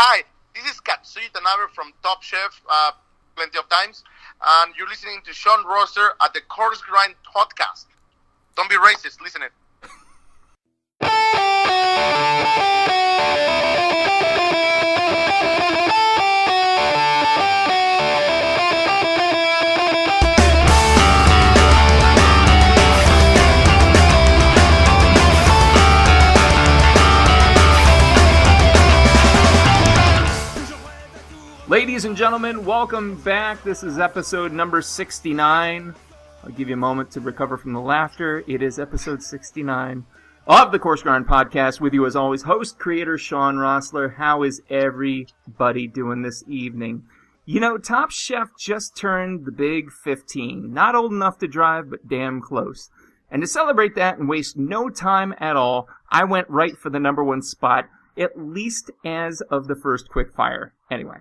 Hi, this is Katsuya Tanabe from Top Chef, plenty of times, and you're listening to Sean Roster at the Coarse podcast. Don't be racist, listen it. Ladies and gentlemen, welcome back. This is episode number 69. I'll give you a moment to recover from the laughter. It is episode 69 of the Coarse Grind podcast. With you as always, host, creator, Sean Rossler. How is everybody doing this evening? You know, Top Chef just turned the big 15. Not old enough to drive, but damn close. And to celebrate that and waste no time at all, I went right for the number one spot, at least as of the first quick fire. Anyway.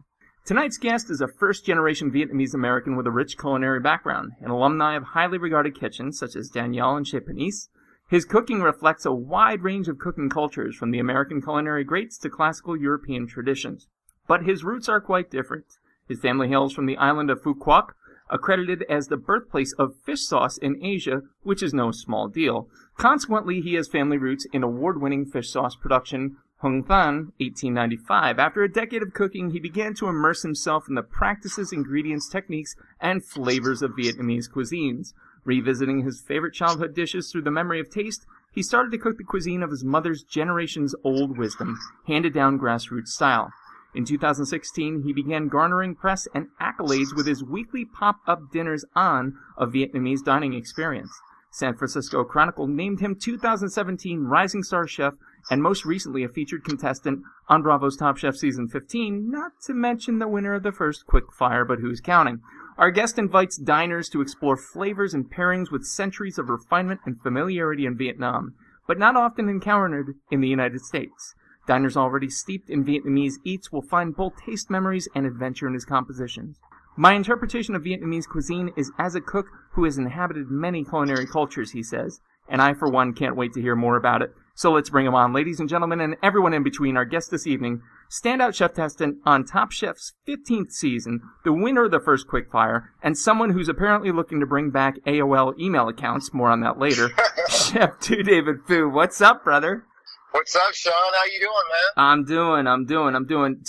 Tonight's guest is a first-generation Vietnamese American with a rich culinary background, an alumni of highly regarded kitchens such as Daniel and Chez Panisse. His cooking reflects a wide range of cooking cultures, from the American culinary greats to classical European traditions. But his roots are quite different. His family hails from the island of Phu Quoc, accredited as the birthplace of fish sauce in Asia, which is no small deal. Consequently, he has family roots in award-winning fish sauce production, Hung Than, 1895. After a decade of cooking, he began to immerse himself in the practices, ingredients, techniques, and flavors of Vietnamese cuisines. Revisiting his favorite childhood dishes through the memory of taste, he started to cook the cuisine of his mother's generations-old wisdom, handed down grassroots style. In 2016, he began garnering press and accolades with his weekly pop-up dinners on a Vietnamese dining experience. San Francisco Chronicle named him 2017 Rising Star Chef and most recently a featured contestant on Bravo's Top Chef Season 15, not to mention the winner of the first quick fire, but who's counting. Our guest invites diners to explore flavors and pairings with centuries of refinement and familiarity in Vietnam, but not often encountered in the United States. Diners already steeped in Vietnamese eats will find both taste memories and adventure in his compositions. My interpretation of Vietnamese cuisine is as a cook who has inhabited many culinary cultures, he says, and I, for one, can't wait to hear more about it. So let's bring him on, ladies and gentlemen, and everyone in between. Our guest this evening, standout chef contestant on Top Chef's 15th season, the winner of the first quickfire, and someone who's apparently looking to bring back AOL email accounts. More on that later. Chef 2 David Phu. What's up, brother? What's up, Sean? How you doing, man? I'm doing.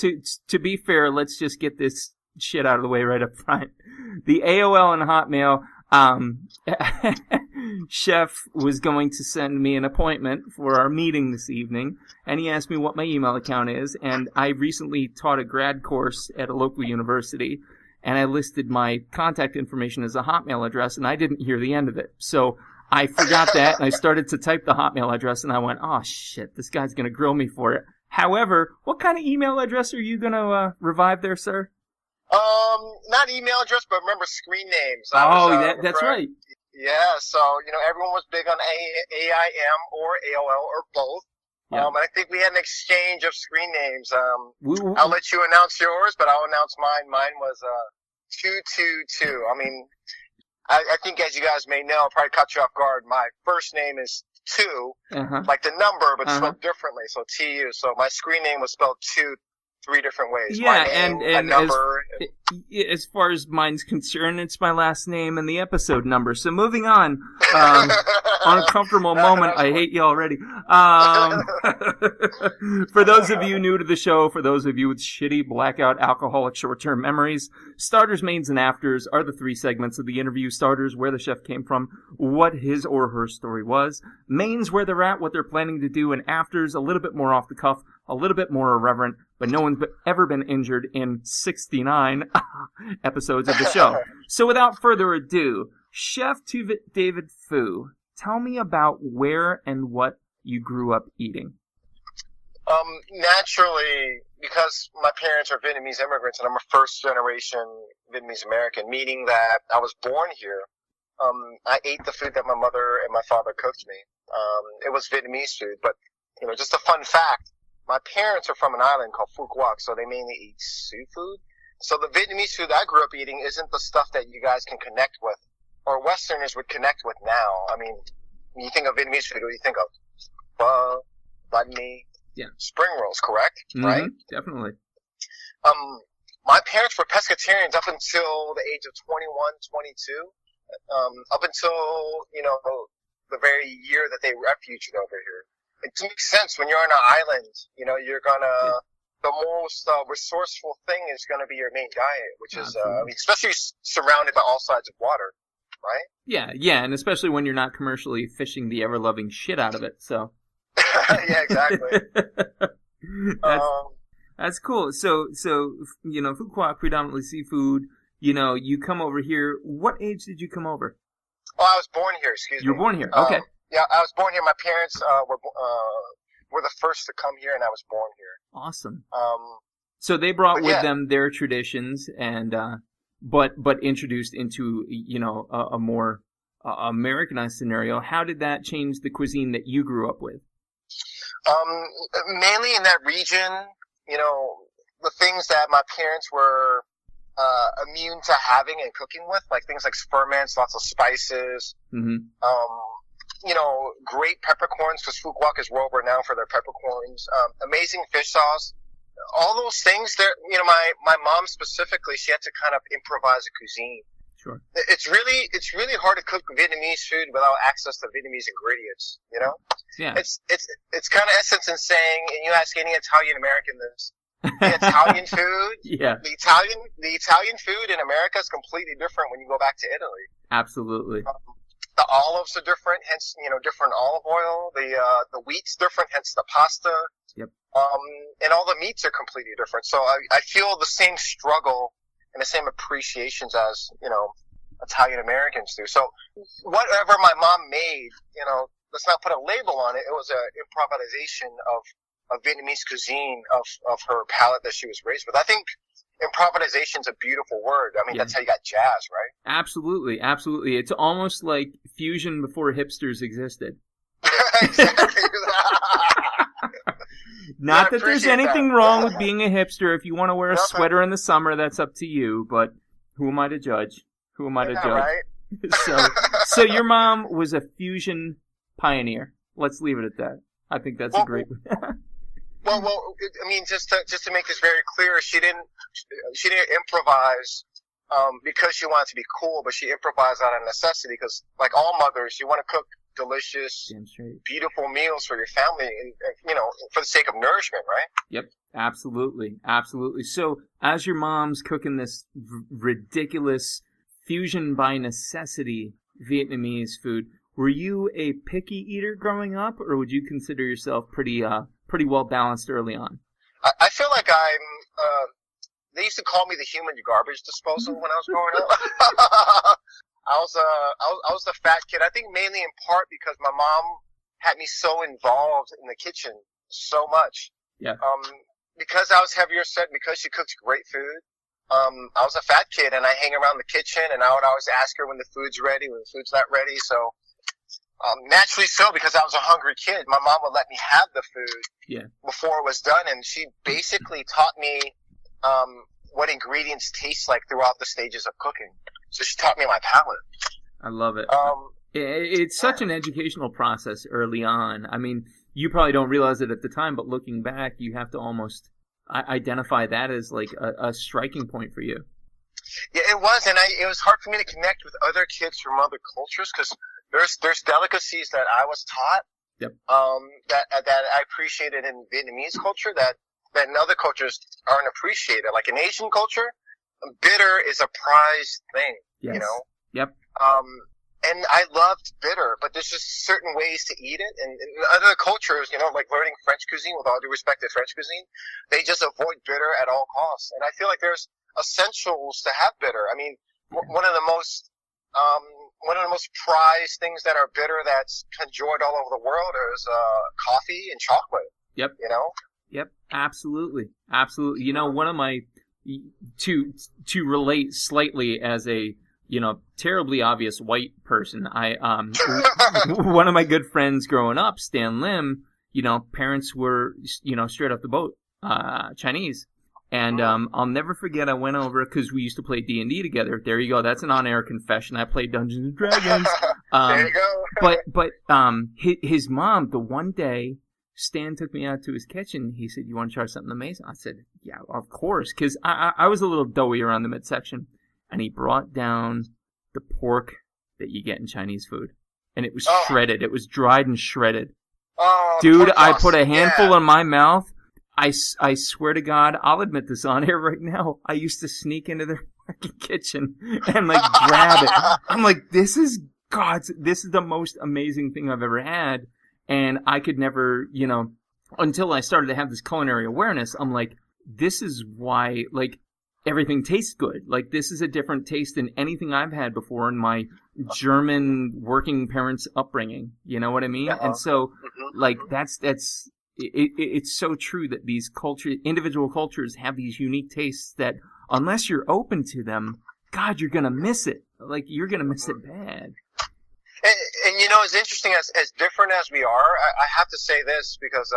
To be fair, let's just get this shit out of the way right up front. The AOL and Hotmail, Chef was going to send me an appointment for our meeting this evening, and he asked me what my email account is, and I recently taught a grad course at a local university, and I listed my contact information as a Hotmail address, and I didn't hear the end of it. So I forgot that, and I started to type the Hotmail address, and I went, oh shit, this guy's going to grill me for it. However, what kind of email address are you going to revive there, sir? Not email address, but remember screen names. That's right. Yeah, so, everyone was big on AIM or AOL or both. Yeah. And I think we had an exchange of screen names. I'll let you announce yours, but I'll announce mine. Mine was 222. I mean, I think as you guys may know, I'll probably cut you off guard. My first name is 2, like the number, but spelled differently, so TU. So my screen name was spelled 2 3 different ways. Yeah, name, and number. As far as mine's concerned, it's my last name and the episode number. So moving on, uncomfortable moment. I hate you already. For those of you new to the show, for those of you with shitty blackout alcoholic short-term memories, starters, mains, and afters are the 3 segments of the interview. Starters, where the chef came from, what his or her story was. Mains, where they're at, what they're planning to do. And afters, a little bit more off the cuff, a little bit more irreverent, but no one's ever been injured in 69 episodes of the show. So without further ado, Chef David Phu, tell me about where and what you grew up eating. Naturally, because my parents are Vietnamese immigrants and I'm a first-generation Vietnamese American, meaning that I was born here, I ate the food that my mother and my father cooked me. It was Vietnamese food, but, just a fun fact. My parents are from an island called Phu Quoc, so they mainly eat seafood. So the Vietnamese food I grew up eating isn't the stuff that you guys can connect with, or Westerners would connect with now. I mean, when you think of Vietnamese food, what do you think of? Pho, banh mi, spring rolls, correct? Mm-hmm, right? Definitely. My parents were pescatarians up until the age of 21, 22. Up until, the very year that they refuged over here. It makes sense when you're on an island, you're gonna, the most resourceful thing is gonna be your main diet, which is, especially surrounded by all sides of water, right? Yeah, and especially when you're not commercially fishing the ever-loving shit out of it, so. Yeah, exactly. That's cool. So, Fuqua, predominantly seafood, you come over here. What age did you come over? Oh, I was born here, excuse me. You were born here, okay. Yeah, I was born here. My parents were the first to come here, and I was born here. Awesome. So they brought with yeah. them their traditions, and but introduced into a more Americanized scenario. How did that change the cuisine that you grew up with? Mainly in that region, the things that my parents were immune to having and cooking with, like things like ferments, lots of spices, great peppercorns, because Fuqua is world renowned for their peppercorns, amazing fish sauce, all those things. My mom specifically, she had to kind of improvise a cuisine. Sure. It's really hard to cook Vietnamese food without access to Vietnamese ingredients. Yeah. It's kind of essence in saying, and you ask any Italian American this. The Italian food, the Italian food in America is completely different when you go back to Italy. Absolutely. The olives are different, hence different olive oil. The wheat's different, hence the pasta. Yep. And all the meats are completely different. So I feel the same struggle and the same appreciations as Italian Americans do. So whatever my mom made, let's not put a label on it. It was an improvisation of Vietnamese cuisine of her palate that she was raised with. I think improvisation's a beautiful word. I mean, that's how you got jazz, right? Absolutely. It's almost like fusion before hipsters existed. Exactly. Not that there's anything wrong with being a hipster. If you want to wear a sweater in the summer, that's up to you. But who am I to judge? Right? So your mom was a fusion pioneer. Let's leave it at that. I think that's a great. Well, I mean, just to make this very clear, she didn't improvise because she wanted to be cool, but she improvised out of necessity because, like all mothers, you want to cook delicious, beautiful meals for your family, and for the sake of nourishment, right? Yep, absolutely. So, as your mom's cooking this ridiculous fusion by necessity Vietnamese food, were you a picky eater growing up, or would you consider yourself pretty well balanced early on? I feel like they used to call me the human garbage disposal when I was growing up. I was the fat kid. I think mainly in part because my mom had me so involved in the kitchen so much. Yeah. Because I was heavier set, because she cooks great food. I was a fat kid, and I hang around the kitchen, and I would always ask her when the food's ready, when the food's not ready. So, naturally so, because I was a hungry kid, my mom would let me have the food before it was done, and she basically taught me what ingredients taste like throughout the stages of cooking. So she taught me my palate. I love it. It's such an educational process early on. I mean, you probably don't realize it at the time, but looking back, you have to almost identify that as like a striking point for you. Yeah, it was, and it was hard for me to connect with other kids from other cultures because there's delicacies that I was taught that I appreciated in Vietnamese culture that in other cultures aren't appreciated. Like in Asian culture, bitter is a prized thing, Yep. And I loved bitter, but there's just certain ways to eat it. And in other cultures, like learning French cuisine, with all due respect to French cuisine, they just avoid bitter at all costs. And I feel like there's essentials to have bitter. I mean, one of the most prized things that are bitter that's enjoyed all over the world is coffee and chocolate. Yep. Yep. Absolutely. One of my to relate slightly as a terribly obvious white person. One of my good friends growing up, Stan Lim, parents were, straight off the boat, Chinese. And I'll never forget, I went over, because we used to play D&D together. There you go. That's an on-air confession. I played Dungeons and Dragons. There you go. but his mom, the one day, Stan took me out to his kitchen. He said, "You want to try something amazing?" I said, "Yeah, of course," because I was a little doughy around the midsection. And he brought down the pork that you get in Chinese food. And it was shredded. It was dried and shredded. Oh, dude, I put a handful in my mouth. I swear to God, I'll admit this on air right now. I used to sneak into their fucking kitchen and like grab it. I'm like, this is the most amazing thing I've ever had. And I could never, until I started to have this culinary awareness, I'm like, this is why, like, everything tastes good. Like, this is a different taste than anything I've had before in my German working parents' upbringing. You know what I mean? And so, like, it's so true that these individual cultures have these unique tastes that, unless you're open to them, God, you're gonna miss it. Like, you're gonna miss it bad. And it's interesting, as different as we are, I have to say this because,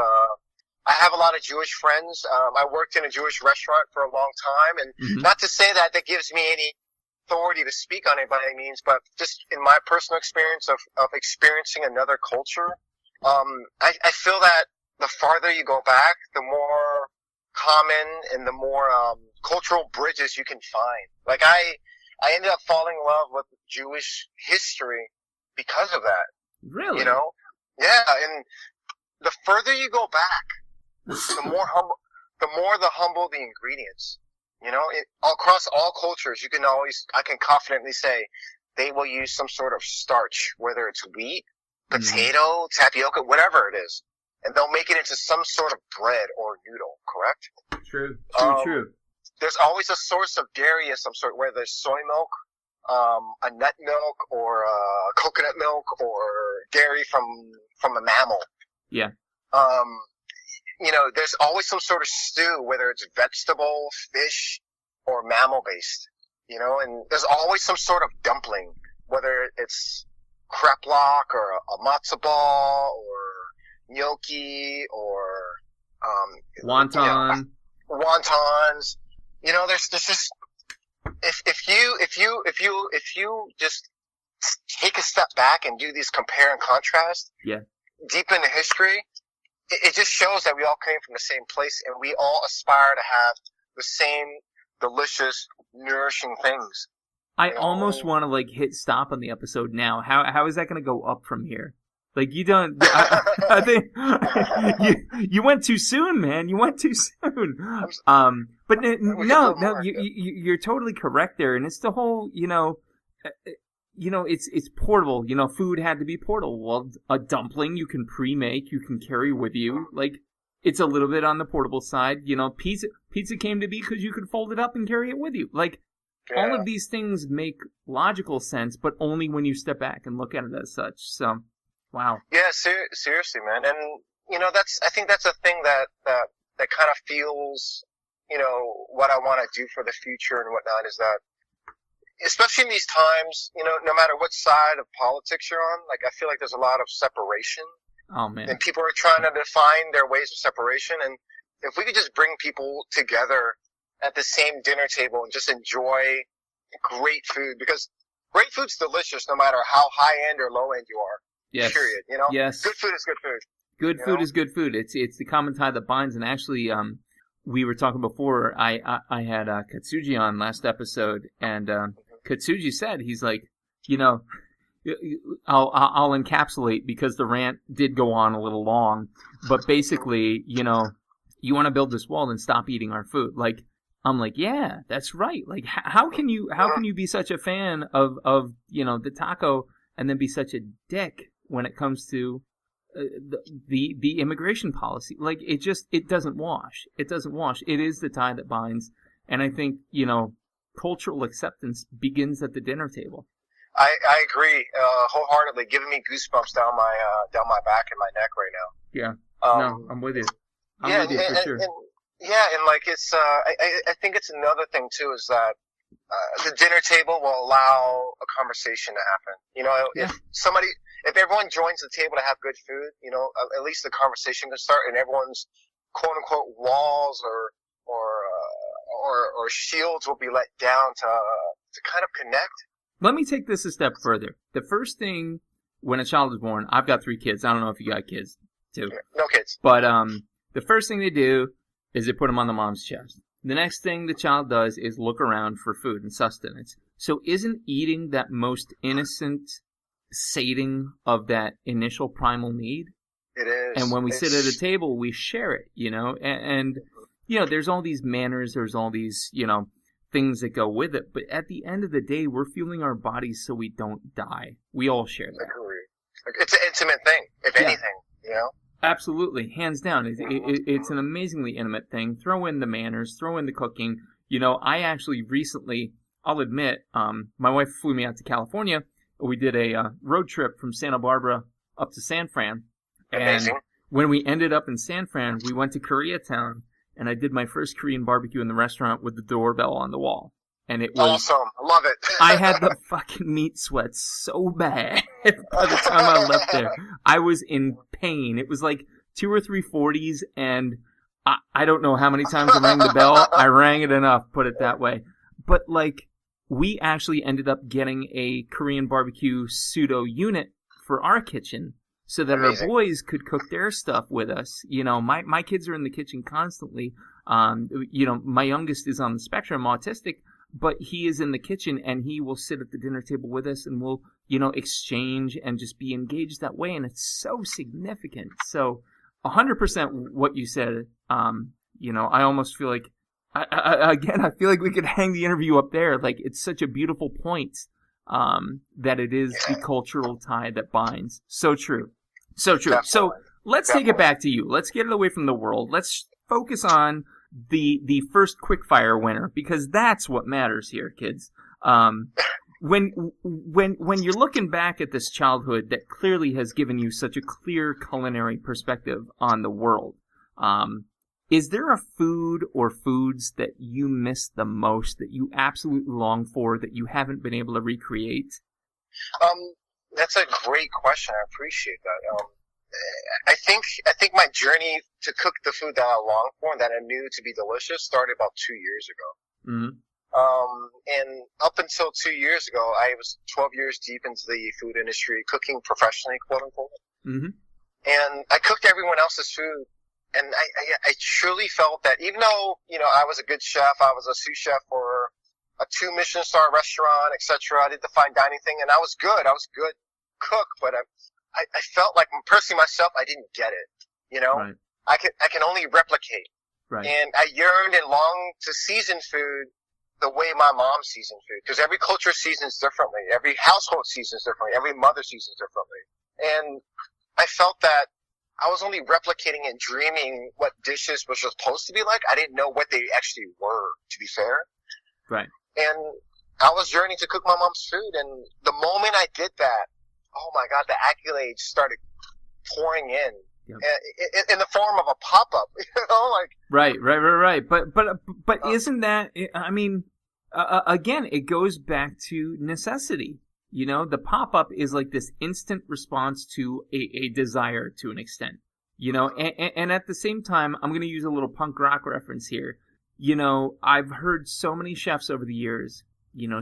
I have a lot of Jewish friends. I worked in a Jewish restaurant for a long time, and not to say that gives me any authority to speak on it by any means, but just in my personal experience of experiencing another culture, I feel that the farther you go back, the more common and the more cultural bridges you can find. Like I ended up falling in love with Jewish history because of that. Really? Yeah, and the further you go back, the more humble the ingredients. Across all cultures, I can confidently say they will use some sort of starch, whether it's wheat, potato, tapioca, whatever it is, and they'll make it into some sort of bread or noodle. Correct? True. There's always a source of dairy of some sort, whether there's soy milk, a nut milk, or coconut milk, or dairy from a mammal. Yeah. There's always some sort of stew, whether it's vegetable, fish, or mammal-based, and there's always some sort of dumpling, whether it's kreplach or a matzo ball or gnocchi or wontons. There's just if you just take a step back and do these compare and contrast, deep into history. It just shows that we all came from the same place, and we all aspire to have the same delicious, nourishing things. I almost want to like hit stop on the episode now. How is that going to go up from here? Like, you don't. I think you went too soon, man. You went too soon. But no, you're totally correct there, and it's the whole, it's portable. Food had to be portable. Well, a dumpling you can pre-make, you can carry with you. Like, it's a little bit on the portable side. Pizza came to be because you could fold it up and carry it with you. Like, all of these things make logical sense, but only when you step back and look at it as such. So, wow. Yeah, seriously, man. And, I think that's a thing that kind of feels, what I want to do for the future and whatnot is that, especially in these times, no matter what side of politics you're on, like, I feel like there's a lot of separation. Oh, man. And people are trying to define their ways of separation. And if we could just bring people together at the same dinner table and just enjoy great food, because great food's delicious no matter how high end or low end you are. Yes. Period. Yes. Good food is good food. Good food is good food. It's the common tie that binds. And actually, we were talking before. I had Katsuji on last episode, and Katsuji said, he's like, I'll encapsulate because the rant did go on a little long, but basically, you want to build this wall, then stop eating our food. Like, I'm like, yeah, that's right. Like, how can you be such a fan of the taco and then be such a dick when it comes to the immigration policy? Like, it doesn't wash. It doesn't wash. It is the tie that binds, and I think cultural acceptance begins at the dinner table. I agree wholeheartedly. Giving me goosebumps down my back and my neck right now. Yeah. No, I'm with you. I'm with you for sure. And like it's I think it's another thing too is that the dinner table will allow a conversation to happen. If everyone joins the table to have good food, at least the conversation can start, and everyone's quote unquote walls or shields will be let down to kind of connect. Let me take this a step further. The first thing when a child is born, I've got 3 kids. I don't know if you got kids. 2. Yeah, no kids. But the first thing they do is they put them on the mom's chest. The next thing the child does is look around for food and sustenance. So isn't eating that most innocent sating of that initial primal need? It is. And when we sit at a table, we share it, and there's all these manners, there's all these, things that go with it. But at the end of the day, we're fueling our bodies so we don't die. We all share that. It's an intimate thing, if anything, Absolutely, hands down. It's an amazingly intimate thing. Throw in the manners, throw in the cooking. I actually recently, I'll admit, my wife flew me out to California. We did a road trip from Santa Barbara up to San Fran. Amazing. And when we ended up in San Fran, we went to Koreatown, and I did my first Korean barbecue in the restaurant with the doorbell on the wall. And it was awesome. I love it. I had the fucking meat sweats so bad by the time I left there. I was in pain. It was like 2 or 3 40s, and I don't know how many times I rang the bell. I rang it enough, put it that way. But, we actually ended up getting a Korean barbecue pseudo unit for our kitchen so that Amazing. Our boys could cook their stuff with us. My kids are in the kitchen constantly. My youngest is on the spectrum, autistic, but he is in the kitchen, and he will sit at the dinner table with us, and we'll, exchange and just be engaged that way, and it's so significant. So 100% what you said, I almost feel like, I feel like we could hang the interview up there. It's such a beautiful point that it is the cultural tie that binds. So true. So true. Definitely. So let's take it back to you. Let's get it away from the world. Let's focus on the first quickfire winner, because that's what matters here, kids. When you're looking back at this childhood that clearly has given you such a clear culinary perspective on the world, is there a food or foods that you miss the most, that you absolutely long for, that you haven't been able to recreate? That's a great question. I appreciate that. I think my journey to cook the food that I long for and that I knew to be delicious started about 2 years ago. Mm-hmm. And up until 2 years ago, I was 12 years deep into the food industry, cooking professionally, quote unquote. Mm-hmm. And I cooked everyone else's food. And I truly felt that even though, I was a good chef, I was a sous chef for a 2 Michelin star restaurant, etc. I did the fine dining thing, and I was good. I was a good cook, but I felt like, personally myself, I didn't get it. Right. I can only replicate. Right. And I yearned and longed to season food the way my mom seasoned food, because every culture seasons differently, every household seasons differently, every mother seasons differently. And I felt that I was only replicating and dreaming what dishes were supposed to be like. I didn't know what they actually were, to be fair. Right. And I was yearning to cook my mom's food, and the moment I did that, oh my God, the accolades started pouring in. Yep. In the form of a pop-up, Right. But isn't that, again, it goes back to necessity. The pop-up is like this instant response to a desire to an extent. And at the same time, I'm going to use a little punk rock reference here. I've heard so many chefs over the years,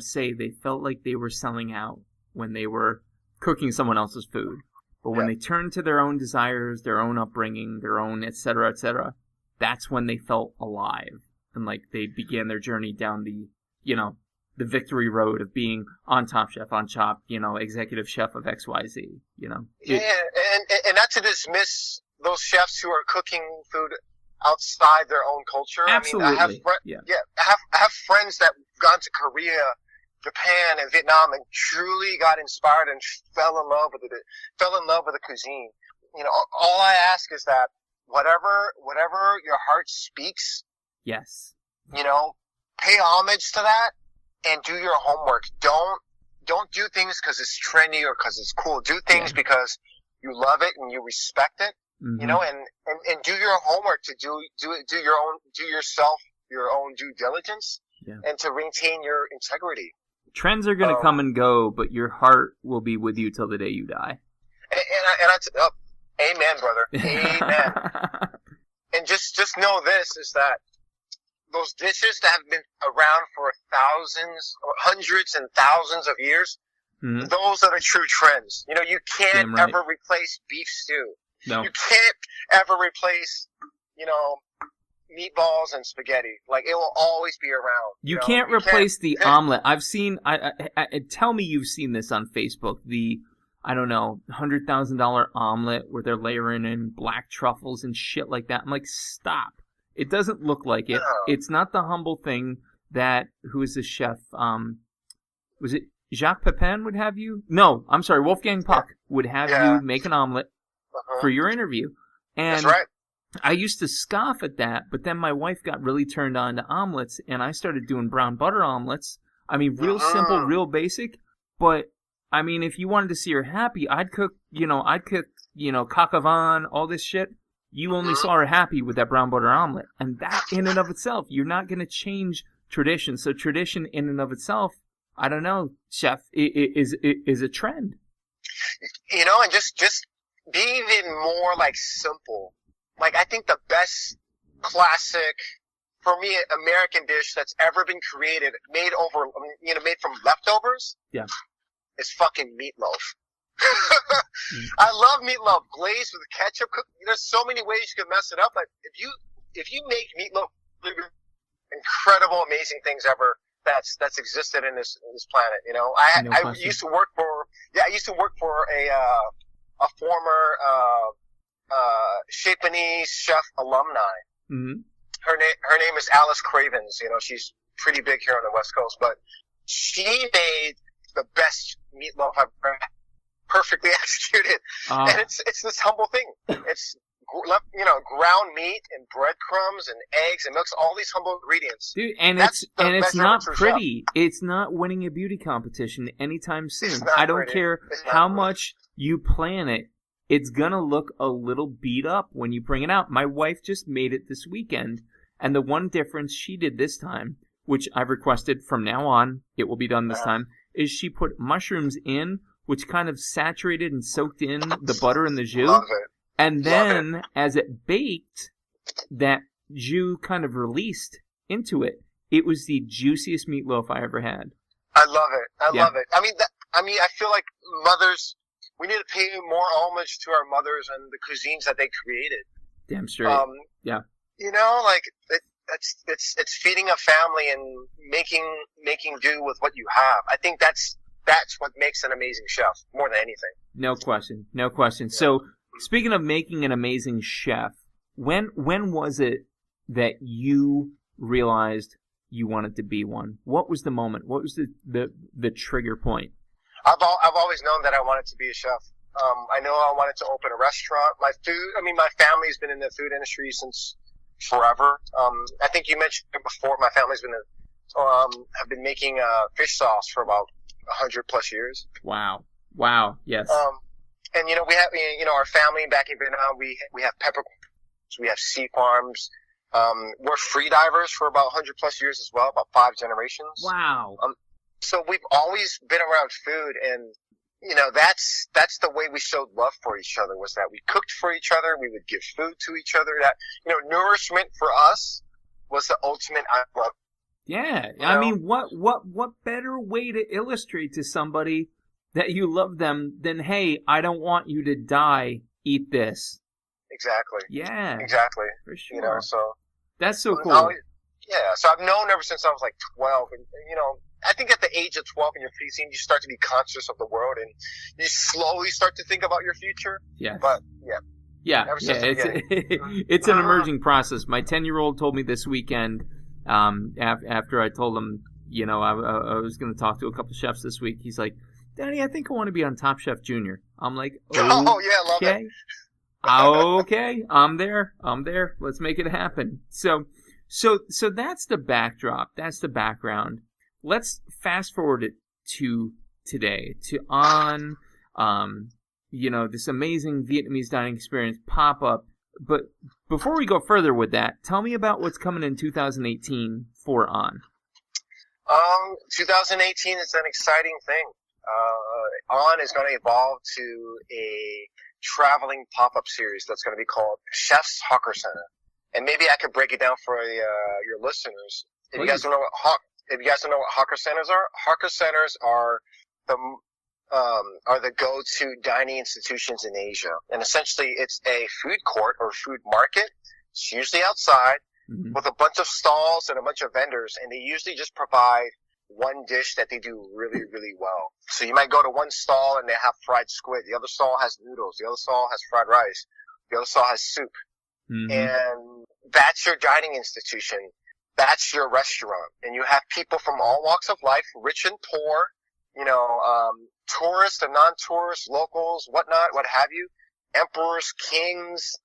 say they felt like they were selling out when they were cooking someone else's food. But when they turned to their own desires, their own upbringing, their own et cetera, that's when they felt alive. And they began their journey down the victory road of being on Top Chef, on Chopped, executive chef of XYZ, and not to dismiss those chefs who are cooking food outside their own culture. Absolutely. I have friends that have gone to Korea, Japan, and Vietnam, and truly got inspired and fell in love with it, fell in love with the cuisine. All I ask is that whatever your heart speaks, yes, pay homage to that and do your homework. Don't do things because it's trendy or because it's cool. Do things because you love it and you respect it. Mm-hmm. And do your homework to do your own due diligence, and to maintain your integrity. Trends are going to come and go, but your heart will be with you till the day you die. Amen, brother. Amen. And just know this, is that those dishes that have been around for thousands or hundreds and thousands of years, those are the true trends. You can't ever replace beef stew. No. You can't ever replace, meatballs and spaghetti. Like, it will always be around. You can't replace the omelet. I've seen, tell me you've seen this on Facebook, the, I don't know, $100,000 omelet where they're layering in black truffles and shit like that. I'm like, stop. It doesn't look like it. No. It's not the humble thing that, who is the chef? Was it Jacques Pepin would have you? No, I'm sorry, Wolfgang Puck would have you make an omelet for your interview. And that's right. I used to scoff at that, but then my wife got really turned on to omelets, and I started doing brown butter omelets. I mean, real simple, real basic, but, I mean, if you wanted to see her happy, I'd cook, coq au vin, all this shit. You only saw her happy with that brown butter omelet. And that, in and of itself, you're not going to change tradition. So tradition, in and of itself, I don't know, chef, is a trend. And just being even more, like, simple. Like, I think the best classic, for me, American dish that's ever been created, made from leftovers, is fucking meatloaf. I love meatloaf glazed with ketchup. There's so many ways you can mess it up, but if you make meatloaf, incredible, amazing things ever that's existed in this planet. I used to work for a former Japanese chef alumni. Mm-hmm. Her name is Alice Cravens. She's pretty big here on the West Coast, but she made the best meatloaf I've ever had. Perfectly executed. And it's this humble thing. It's, ground meat and breadcrumbs and eggs and milks, all these humble ingredients. Dude, it's not pretty. Chef. It's not winning a beauty competition anytime soon. I don't care how much you plan it. It's gonna look a little beat up when you bring it out. My wife just made it this weekend, and the one difference she did this time, which I've requested from now on, it will be done this time, is she put mushrooms in, which kind of saturated and soaked in the butter and the jus. Love it. And then, as it baked, that jus kind of released into it. It was the juiciest meatloaf I ever had. I love it. I love it. I mean, I feel like mothers, we need to pay more homage to our mothers and the cuisines that they created. Damn straight. Yeah. It's feeding a family and making do with what you have. I think that's what makes an amazing chef more than anything. No question. Yeah. So, speaking of making an amazing chef, when was it that you realized you wanted to be one? What was the moment? What was the trigger point? I've always known that I wanted to be a chef. I know I wanted to open a restaurant. My family's been in the food industry since forever. I think you mentioned it before. My family's have been making fish sauce for about 100 plus years. Wow. Yes. And we have our family back in Vietnam. We have peppercorns. We have sea farms. We're free divers for about 100 plus years as well, about 5 generations. Wow. So we've always been around food, and that's the way we showed love for each other, was that we cooked for each other. We would give food to each other. That nourishment for us was the ultimate I love. Yeah, I mean, what better way to illustrate to somebody that you love them than, hey, I don't want you to die, eat this. Exactly. Yeah. Exactly. For sure. So. That's so cool. So I've known ever since I was like 12, and I think at the age of 12 in your preteen, you start to be conscious of the world, and you slowly start to think about your future. Yeah. But, it's an emerging process. My 10-year-old told me this weekend, after I told him, I was going to talk to a couple chefs this week. He's like, Daddy, I think I want to be on Top Chef Junior. I'm like, okay. Oh, yeah, love it. Okay, I'm there. Let's make it happen. So that's the backdrop. That's the background. Let's fast forward it to today, this amazing Vietnamese dining experience pop up. But before we go further with that, tell me about what's coming in 2018 for On. 2018 is an exciting thing. On is going to evolve to a traveling pop-up series that's going to be called Chef's Hawker Center. And maybe I could break it down for your listeners. If you guys don't know what Hawker Centers are, Hawker Centers are are the go-to dining institutions in Asia. And essentially, it's a food court or food market. It's usually outside with a bunch of stalls and a bunch of vendors, and they usually just provide one dish that they do really, really well. So you might go to one stall and they have fried squid. The other stall has noodles. The other stall has fried rice. The other stall has soup. And that's your dining institution. That's your restaurant. And you have people from all walks of life, rich and poor, tourists and non-tourists, locals, whatnot, what have you, emperors, kings,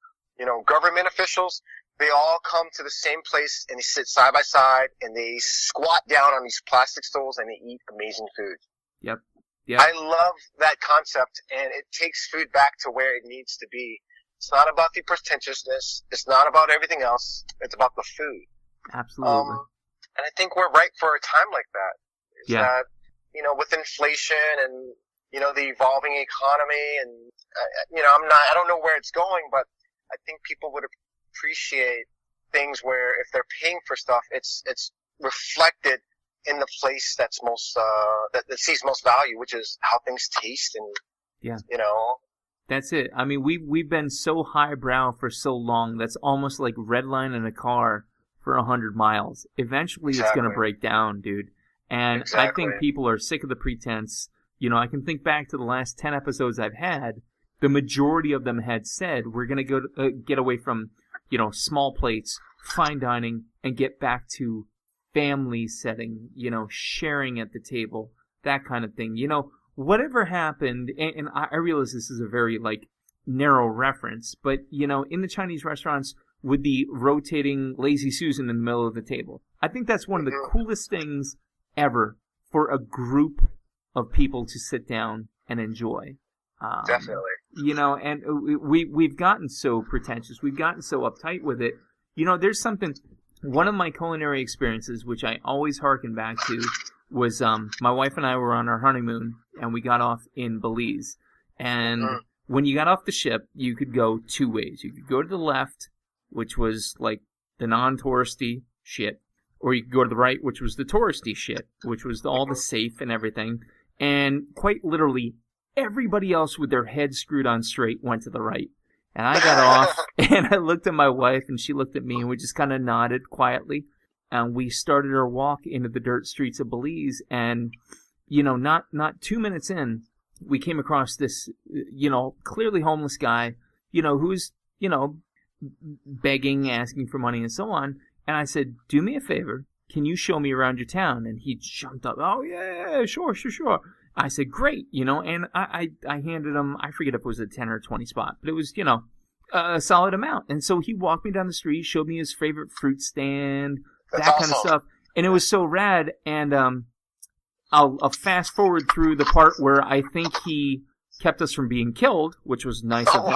government officials. They all come to the same place and they sit side by side and they squat down on these plastic stools and they eat amazing food. Yep. I love that concept, and it takes food back to where it needs to be. It's not about the pretentiousness. It's not about everything else. It's about the food. Absolutely. And I think we're right for a time like that. That, with inflation and, the evolving economy and, I don't know where it's going, but I think people would appreciate things where if they're paying for stuff, it's reflected in the place that's most, that sees most value, which is how things taste and, That's it. I mean, we've been so highbrow for so long. That's almost like redlining a car for 100 miles. Eventually, It's going to break down, dude. And I think people are sick of the pretense. I can think back to the last 10 episodes I've had. The majority of them had said, we're going to get away from, small plates, fine dining, and get back to family setting, sharing at the table, that kind of thing. Whatever happened, and I realize this is a very, narrow reference, but, in the Chinese restaurants with the rotating Lazy Susan in the middle of the table, I think that's one of the coolest things ever for a group of people to sit down and enjoy. Definitely. And we've gotten so pretentious. We've gotten so uptight with it. There's something, one of my culinary experiences, which I always harken back to, was my wife and I were on our honeymoon, and we got off in Belize. And when you got off the ship, you could go two ways. You could go to the left, which was like the non-touristy shit, or you could go to the right, which was the touristy shit, which was all the safe and everything. And quite literally, everybody else with their head screwed on straight went to the right. And I got off, and I looked at my wife, and she looked at me, and we just kind of nodded quietly. And we started our walk into the dirt streets of Belize, and, not 2 minutes in, we came across this, clearly homeless guy, who's, begging, asking for money, and so on. And I said, do me a favor, can you show me around your town? And he jumped up, oh, yeah, sure. I said, great, and I handed him, I forget if it was a 10 or 20 spot, but it was, a solid amount. And so he walked me down the street, showed me his favorite fruit stand, That's that awesome. kind of stuff. And it was so rad. And I'll fast forward through the part where I think he kept us from being killed, which was nice of him.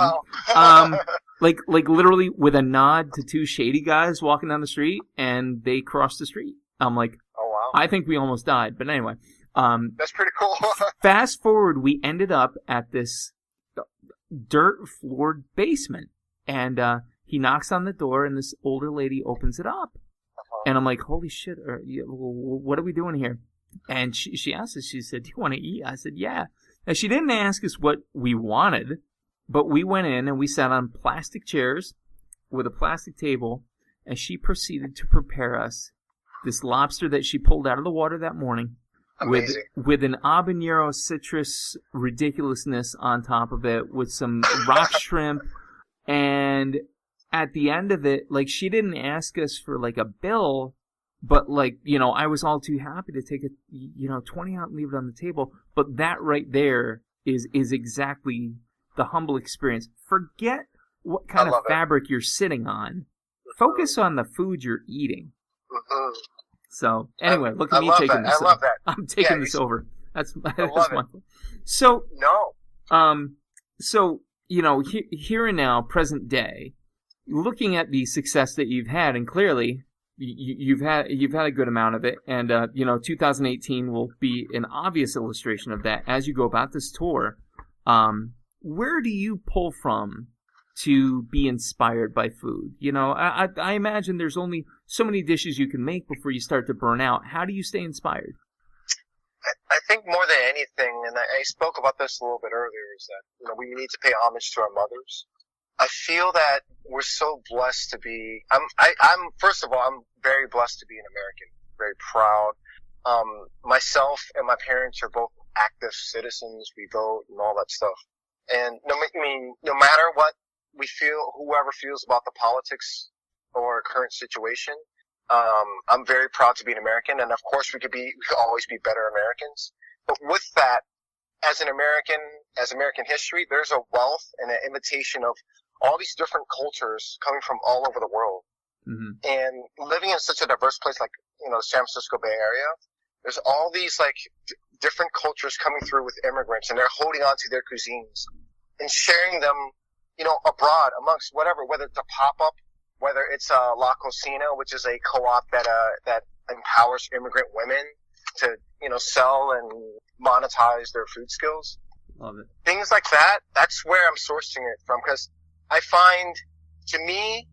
Wow. Like literally with a nod to two shady guys walking down the street, and they crossed the street. I'm like, oh, wow. I think we almost died. But anyway. That's pretty cool. Fast forward, we ended up at this dirt-floored basement. And he knocks on the door, and this older lady opens it up. And I'm like, holy shit, what are we doing here? And she asked us, she said, do you want to eat? I said, yeah. Now, she didn't ask us what we wanted, but we went in and we sat on plastic chairs with a plastic table, and she proceeded to prepare us this lobster that she pulled out of the water that morning. Amazing. With an habanero citrus ridiculousness on top of it, with some rock shrimp, and at the end of it, she didn't ask us for, a bill, but, I was all too happy to take 20 out and leave it on the table, but that right there is exactly the humble experience. Forget what kind of fabric you're sitting on. Focus on the food you're eating. Mm-hmm. So, anyway, look at me taking this over. I love that. I'm taking this over. That's wonderful. So, here and now, present day, looking at the success that you've had, and clearly you've had a good amount of it, and 2018 will be an obvious illustration of that as you go about this tour. Where do you pull from to be inspired by food? I imagine there's only so many dishes you can make before you start to burn out. How do you stay inspired? I think more than anything, and I spoke about this a little bit earlier, is that, we need to pay homage to our mothers. I feel that we're so blessed to be, first of all, I'm very blessed to be an American, very proud. Myself and my parents are both active citizens. We vote and all that stuff. And no matter what we feel, whoever feels about the politics or current situation, I'm very proud to be an American. And of course we could always be better Americans. But with that, as American history, there's a wealth and an imitation of all these different cultures coming from all over the world. Mm-hmm. And living in such a diverse place like, the San Francisco Bay Area, there's all these different cultures coming through with immigrants, and they're holding on to their cuisines and sharing them, abroad amongst whatever, whether it's a pop-up, whether it's La Cocina, which is a co-op that empowers immigrant women to, sell and monetize their food skills. Love it. Things like that, that's where I'm sourcing it from, because I find, to me,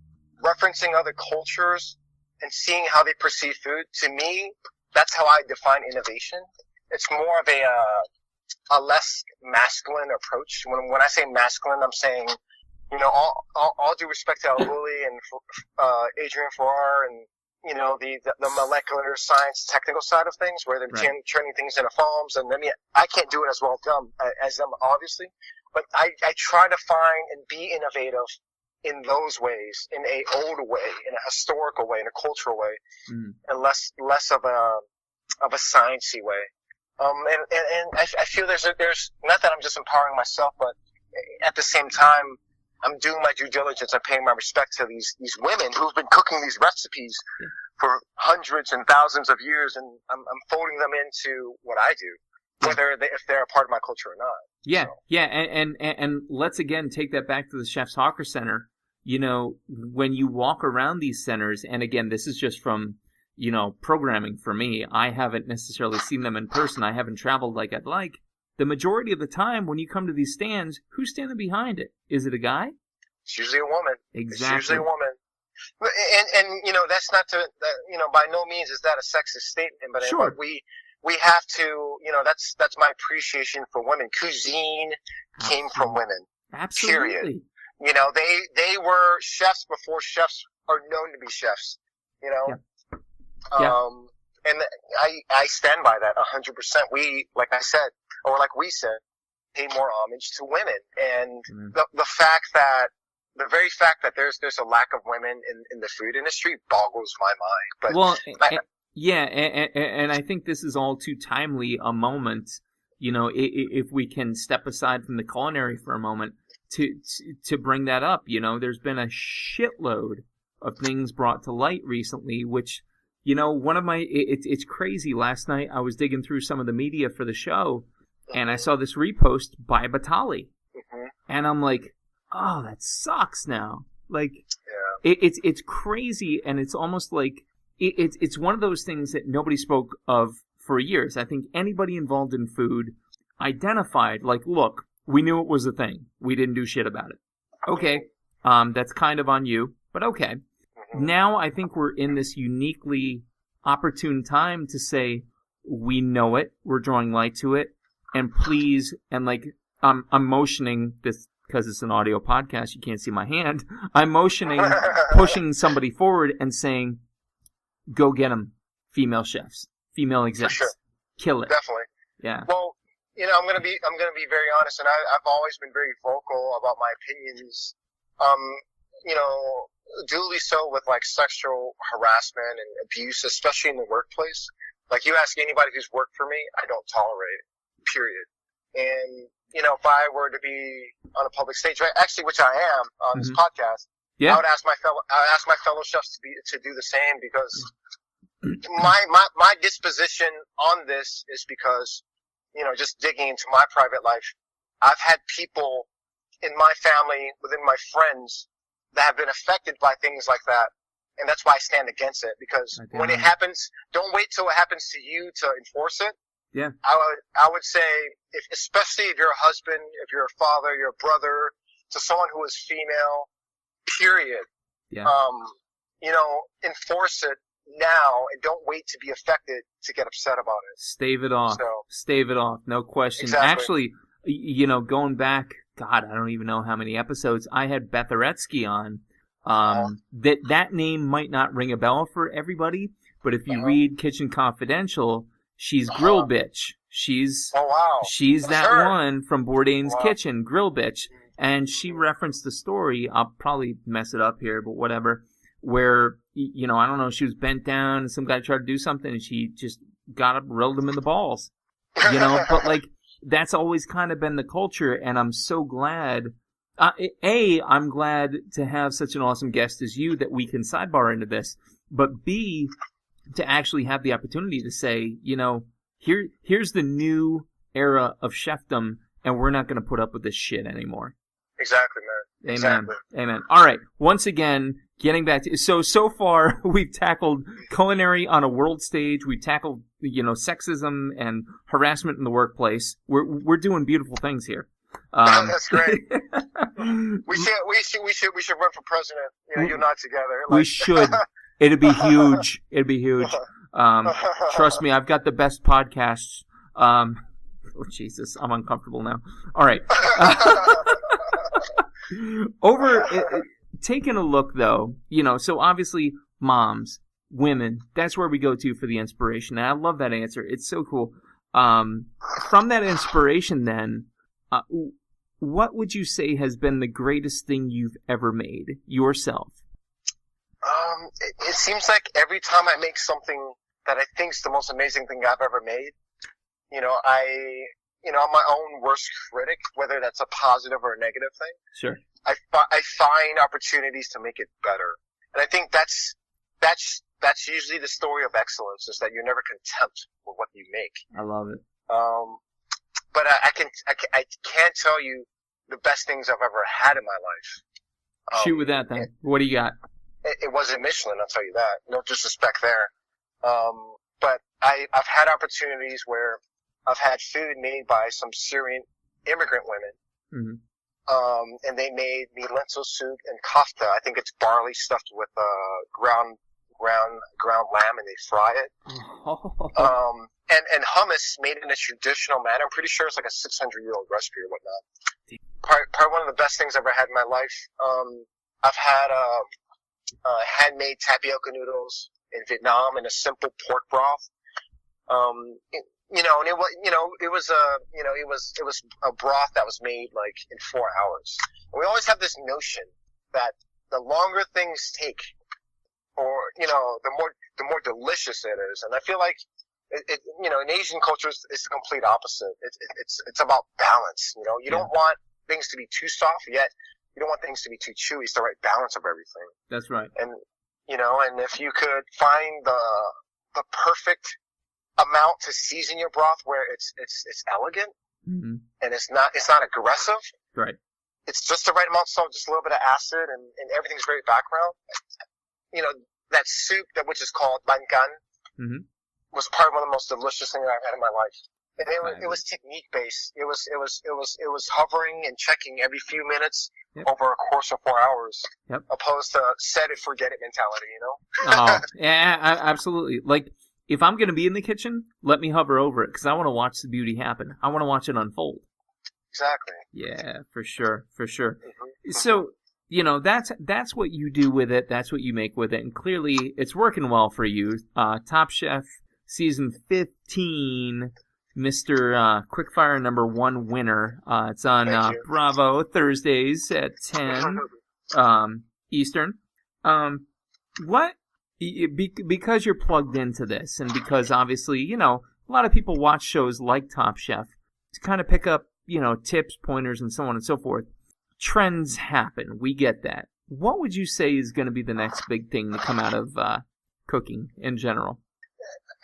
referencing other cultures and seeing how they perceive food, to me, that's how I define innovation. It's more of a less masculine approach. When I say masculine, I'm saying, all due respect to Willie and Adrian Farrar and, the molecular science technical side of things, where they're turning things into foams. And I can't do it as well as them, obviously. But I try to find and be innovative in those ways, in a old way, in a historical way, in a cultural way, and less of a sciencey way. And I feel there's not that I'm just empowering myself, but at the same time, I'm doing my due diligence. I'm paying my respect to these women who've been cooking these recipes for hundreds and thousands of years, and I'm folding them into what I do, if they're a part of my culture or not. Yeah, so. Yeah, and let's again take that back to the Chef's Hawker Center. When you walk around these centers, and again, this is just from, programming for me. I haven't necessarily seen them in person. I haven't traveled like I'd like. The majority of the time, when you come to these stands, who's standing behind it? Is it a guy? It's usually a woman. Exactly. It's usually a woman. And that's not to, by no means is that a sexist statement, but sure. We have to, that's my appreciation for women. Cuisine came from women. Absolutely. Period. They were chefs before chefs are known to be chefs, Yeah. And I stand by that 100%. We, like I said, or like we said, pay more homage to women. And the very fact that there's a lack of women in the food industry boggles my mind. But and I think this is all too timely a moment, if we can step aside from the culinary for a moment to bring that up. There's been a shitload of things brought to light recently, which, one of my, it's crazy. Last night I was digging through some of the media for the show, and I saw this repost by Batali. Mm-hmm. And I'm like, oh, that sucks now. Like, it's crazy, and it's almost like, it's one of those things that nobody spoke of for years. I think anybody involved in food identified, like, look, we knew it was a thing. We didn't do shit about it. Okay, that's kind of on you, but okay. Now I think we're in this uniquely opportune time to say, we know it, we're drawing light to it, and please, and like, I'm motioning this, because it's an audio podcast, you can't see my hand, I'm motioning, pushing somebody forward and saying, go get them, female chefs, female execs. For sure. Kill it. Definitely. Yeah. Well, I'm gonna be very honest, and I've always been very vocal about my opinions. Duly so with like sexual harassment and abuse, especially in the workplace. Like, you ask anybody who's worked for me, I don't tolerate it. Period. And if I were to be on a public stage, right, actually, which I am on this podcast, I would ask my fellow chefs to do the same, because my disposition on this is because, just digging into my private life, I've had people in my family, within my friends, that have been affected by things like that. And that's why I stand against it, because when it happens, don't wait till it happens to you to enforce it. Yeah. I would say, especially if you're a husband, if you're a father, you're a brother, to someone who is female, period. Yeah. Enforce it now, and don't wait to be affected to get upset about it. Stave it off. So, Stave it off, no question. Exactly. Actually, going back, God, I don't even know how many episodes, I had Beth Aretsky on. That name might not ring a bell for everybody, but if you read Kitchen Confidential, she's Grill Bitch. She's that one from Bourdain's Kitchen, Grill Bitch. And she referenced the story, I'll probably mess it up here, but whatever, where, I don't know, she was bent down and some guy tried to do something and she just got up, rolled him in the balls. But like, that's always kind of been the culture, and I'm so glad. I'm glad to have such an awesome guest as you that we can sidebar into this. But B, to actually have the opportunity to say, here's the new era of chefdom, and we're not going to put up with this shit anymore. Exactly, man. Amen. Exactly. Amen. All right. Once again, getting back to so far, we've tackled culinary on a world stage. We tackled sexism and harassment in the workplace. We're doing beautiful things here. That's great. we should run for president. You and I together. We should. It'd be huge. Trust me, I've got the best podcasts. Oh Jesus, I'm uncomfortable now. All right. Taking a look though, so obviously moms, women, that's where we go to for the inspiration. And I love that answer. It's so cool. From that inspiration then, what would you say has been the greatest thing you've ever made yourself? It seems like every time I make something that I think is the most amazing thing I've ever made, I'm my own worst critic, whether that's a positive or a negative thing. Sure. I find opportunities to make it better. And I think that's usually the story of excellence, is that you're never content with what you make. I love it. But I can't tell you the best things I've ever had in my life. Shoot with that then. What do you got? It wasn't Michelin, I'll tell you that. No disrespect there. But I've had opportunities where I've had food made by some Syrian immigrant women. Mm-hmm. And they made me lentil soup and kofta. I think it's barley stuffed with ground lamb, and they fry it. And hummus made in a traditional manner. I'm pretty sure it's like a 600-year-old recipe or whatnot. Probably one of the best things I've ever had in my life. I've had handmade tapioca noodles in Vietnam in a simple pork broth. And it was a broth that was made like in 4 hours. And we always have this notion that the longer things take, or the more delicious it is. And I feel like in Asian cultures, it's the complete opposite. It's about balance. You don't want things to be too soft, yet you don't want things to be too chewy. It's the right balance of everything. That's right. And and if you could find the perfect amount to season your broth where it's elegant, mm-hmm. and it's not aggressive. Right. It's just the right amount of salt, just a little bit of acid, and everything's great background. That soup which is called bankan, mm-hmm. was probably one of the most delicious things I've had in my life. And it was technique based. It was hovering and checking every few minutes over a course of 4 hours, opposed to set it, forget it mentality. Oh, yeah, absolutely. Like, if I'm going to be in the kitchen, let me hover over it, because I want to watch the beauty happen. I want to watch it unfold. Exactly. Yeah, for sure. Mm-hmm. So, that's what you do with it. That's what you make with it. And clearly, it's working well for you. Top Chef Season 15, Mr. Quickfire #1 winner. It's on Bravo Thursdays at 10 Eastern. Because you're plugged into this, and because obviously, a lot of people watch shows like Top Chef to kind of pick up, tips, pointers, and so on and so forth. Trends happen. We get that. What would you say is going to be the next big thing to come out of cooking in general?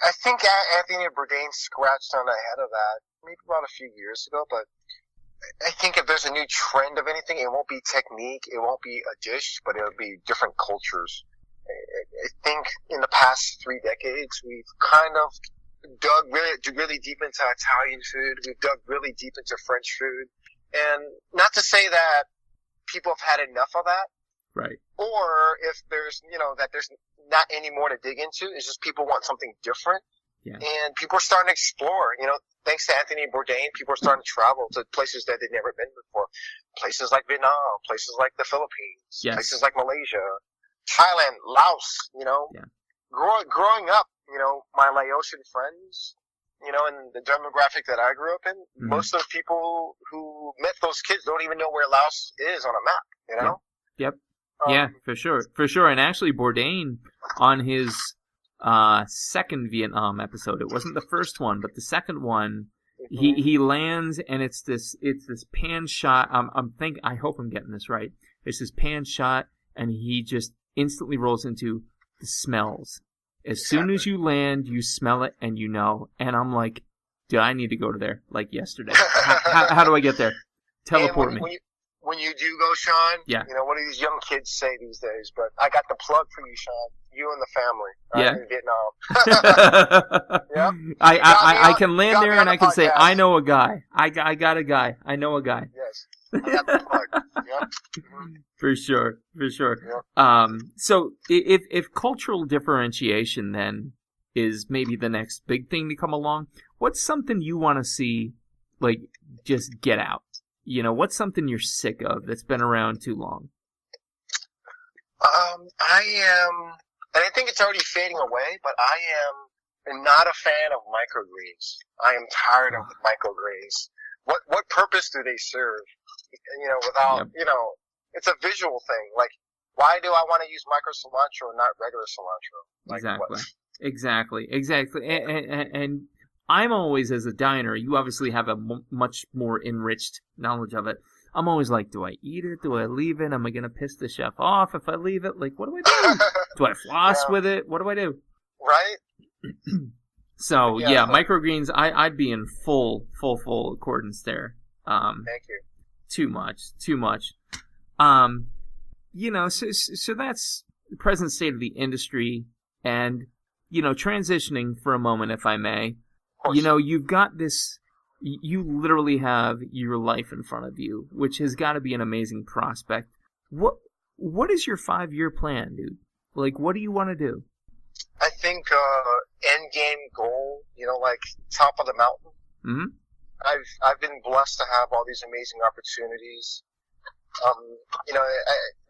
I think Anthony Bourdain scratched on the head of that maybe about a few years ago, but I think if there's a new trend of anything, it won't be technique, it won't be a dish, but it'll be different cultures. I think in the past 3 decades, we've kind of dug really deep into Italian food. We've dug really deep into French food. And not to say that people have had enough of that. Right. Or if there's, that there's not any more to dig into. It's just people want something different. Yeah. And people are starting to explore, thanks to Anthony Bourdain, people are starting to travel to places that they've never been before. Places like Vietnam, places like the Philippines, Yes. places like Malaysia, Thailand, Laos, Yeah. Growing up, my Laotian friends, and the demographic that I grew up in, most of the people who met those kids don't even know where Laos is on a map, Yep. Yeah, for sure. For sure. And actually, Bourdain, on his second Vietnam episode, it wasn't the first one, but the second one, he lands, and it's this pan shot. I hope I'm getting this right. It's this pan shot, and he just instantly rolls into the smells. As soon as you land, you smell it, and you know. And I'm like, dude, I need to go to there, like yesterday. How do I get there? Teleport me. When you do go, Sean, yeah. What do these young kids say these days? But I got the plug for you, Sean. You and the family, right? In Vietnam. Yeah. I can land there and I can say, I know a guy. I got a guy. I know a guy. Yes. I got the plug. Yep. For sure. Yep. So if cultural differentiation then is maybe the next big thing to come along, what's something you want to see, like, just get out? What's something you're sick of that's been around too long? I am, and I think it's already fading away, but I am not a fan of microgreens. I am tired of microgreens. What purpose do they serve? Without, it's a visual thing. Like, why do I want to use micro cilantro and not regular cilantro? Like, Exactly. And I'm always, as a diner, you obviously have a much more enriched knowledge of it. I'm always like, do I eat it? Do I leave it? Am I going to piss the chef off if I leave it? Like, what do I do? Do I floss with it? What do I do? Right? So, microgreens, I'd be in full accordance there. Thank you. Too much. So that's the present state of the industry. And, transitioning for a moment, if I may, you've got this, you literally have your life in front of you, which has got to be an amazing prospect. What is your 5-year plan, dude? Like, what do you want to do? I think, end game goal, like top of the mountain. Mm-hmm. I've been blessed to have all these amazing opportunities.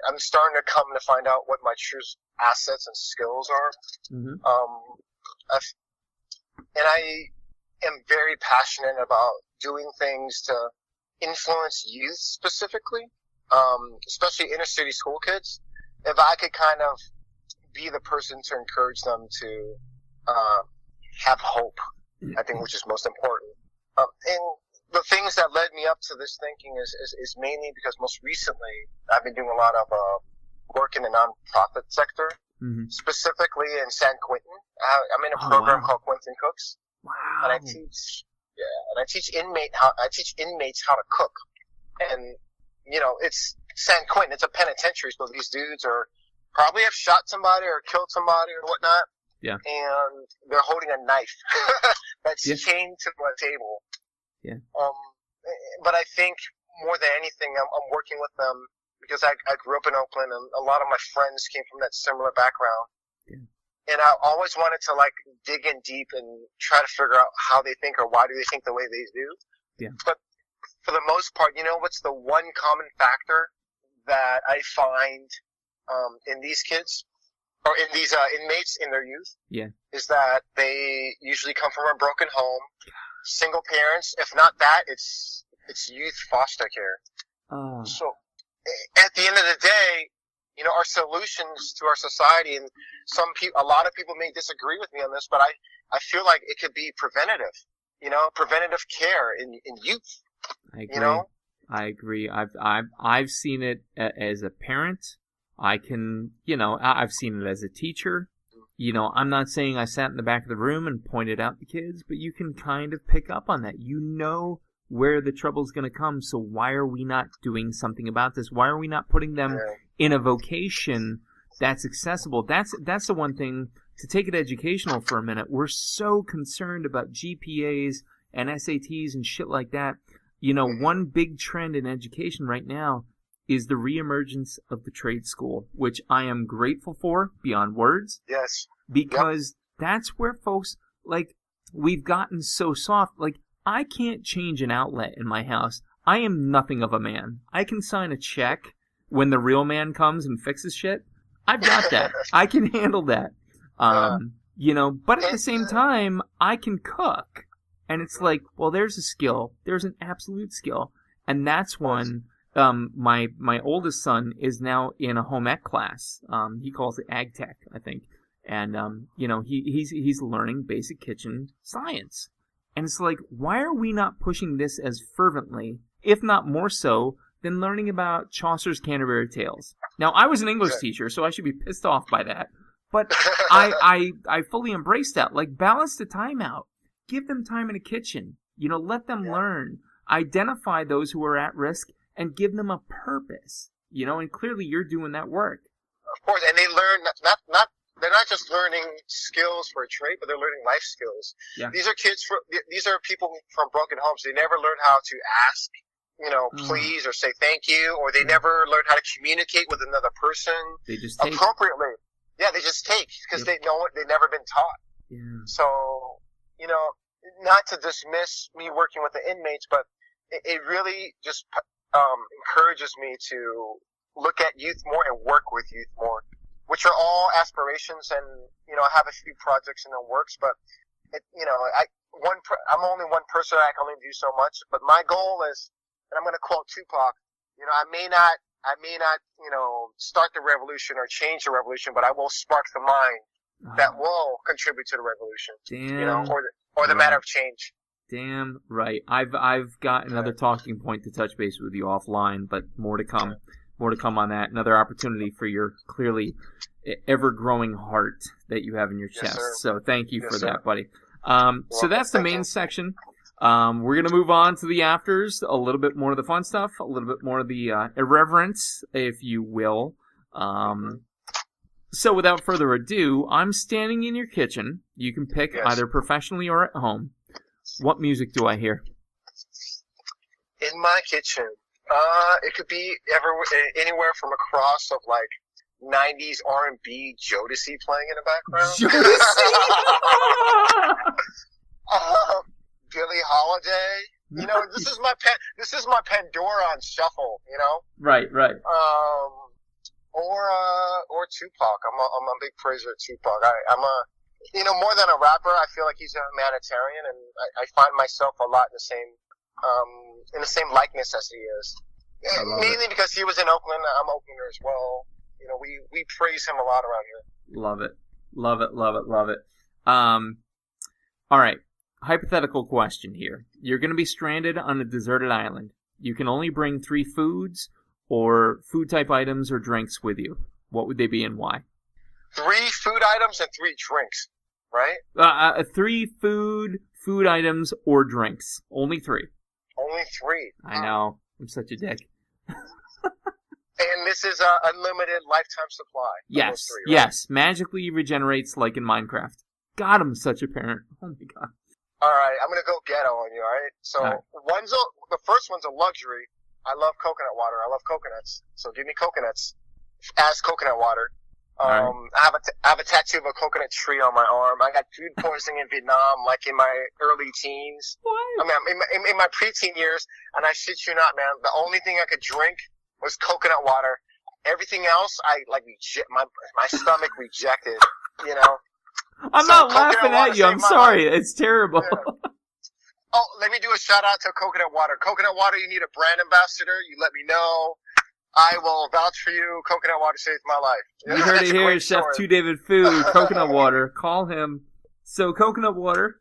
I'm starting to come to find out what my true assets and skills are. Mm-hmm. I am very passionate about doing things to influence youth specifically, especially inner city school kids. If I could kind of be the person to encourage them to have hope, I think, which is most important. And the things that led me up to this thinking is mainly because most recently I've been doing a lot of work in the nonprofit sector, specifically in San Quentin. I'm in a program called Quentin Cooks. Wow. And I teach inmates how to cook. And it's San Quentin, it's a penitentiary, so these dudes probably have shot somebody or killed somebody or whatnot. Yeah. And they're holding a knife that's chained to a table. Yeah. But I think more than anything, I'm working with them because I grew up in Oakland, and a lot of my friends came from that similar background. Yeah. And I always wanted to dig in deep and try to figure out how they think or why do they think the way they do. Yeah. But for the most part, what's the one common factor that I find in these kids or in these inmates in their youth? Yeah. Is that they usually come from a broken home, single parents. If not that, it's youth foster care. So at the end of the day, our solutions to our society, and a lot of people may disagree with me on this, but I feel like it could be preventative, preventative care in youth. I agree. I agree. I've seen it as a parent. I've seen it as a teacher. I'm not saying I sat in the back of the room and pointed out the kids, but you can kind of pick up on that. Where the trouble's going to come, so why are we not doing something about this? Why are we not putting them in a vocation that's accessible? That's the one thing, to take it educational for a minute. We're so concerned about GPAs and SATs and shit like that. One big trend in education right now is the reemergence of the trade school, which I am grateful for beyond words. Yes. Because that's where folks, we've gotten so soft. Like, I can't change an outlet in my house. I am nothing of a man. I can sign a check when the real man comes and fixes shit. I've got that. I can handle that. But at the same time, I can cook. And it's like, well, there's a skill. There's an absolute skill. And that's when my oldest son is now in a home ec class. He calls it ag tech, I think. And, he's learning basic kitchen science. And it's like, why are we not pushing this as fervently, if not more so, than learning about Chaucer's Canterbury Tales? Now, I was an English teacher, so I should be pissed off by that. But I fully embrace that. Like, balance the time out. Give them time in the kitchen. Let them learn. Identify those who are at risk and give them a purpose. And clearly you're doing that work. Of course, and they learn they're not just learning skills for a trade, but they're learning life skills. Yeah. These are people from broken homes. They never learn how to ask, please or say thank you, or they never learn how to communicate with another person. They just take appropriately. Yeah, they just take because they know it. They've never been taught. Yeah. So, not to dismiss me working with the inmates, but it really just encourages me to look at youth more and work with youth more, which are all aspirations. And, I have a few projects in the works, but, I'm only one person. I can only do so much. But my goal is, and I'm going to quote Tupac, I may not, start the revolution or change the revolution, but I will spark the mind that will contribute to the revolution. Damn. Or the matter of change. Damn right. I've got another talking point to touch base with you offline, but more to come. More to come on that. Another opportunity for your clearly ever-growing heart that you have in your chest. Sir. So thank you for that, buddy. So that's the main section. We're going to move on to the afters, a little bit more of the fun stuff, a little bit more of the irreverence, if you will. So without further ado, I'm standing in your kitchen. You can pick either professionally or at home. What music do I hear? In my kitchen, it could be anywhere from a cross of like 90s R&B Jodeci playing in the background. Billie Holiday. This is my Pandora on shuffle. Right. Or Tupac. I'm a big praiser of Tupac. I'm more than a rapper, I feel like he's a humanitarian, and I find myself a lot in the same likeness as he is. Mainly because he was in Oakland. I'm Oaklander as well. We praise him a lot around here. Love it. All right. Hypothetical question here. You're going to be stranded on a deserted island. You can only bring 3 foods or food type items or drinks with you. What would they be and why? 3 food items and 3 drinks, right? 3 food items or drinks. Only 3. Only 3. I know. I'm such a dick. And this is a unlimited lifetime supply. Yes. 3, right? Yes. Magically regenerates like in Minecraft. God, I'm such a parent. Oh my God. All right, I'm gonna go ghetto on you. All right. So the first one's a luxury. I love coconut water. I love coconuts. So give me coconuts as coconut water. Right. I have a tattoo of a coconut tree on my arm. I got food poisoning in Vietnam, like in my early teens. What? I mean, in my preteen years, and I shit you not, man. The only thing I could drink was coconut water. Everything else, my stomach rejected. I'm not laughing at you. I'm sorry. Life. It's terrible. Yeah. Oh, let me do a shout out to coconut water. Coconut water, you need a brand ambassador. You let me know. I will vouch for you. Coconut water saved my life. You heard it here, Chef 2 David Fu. Coconut water. Call him. So coconut water.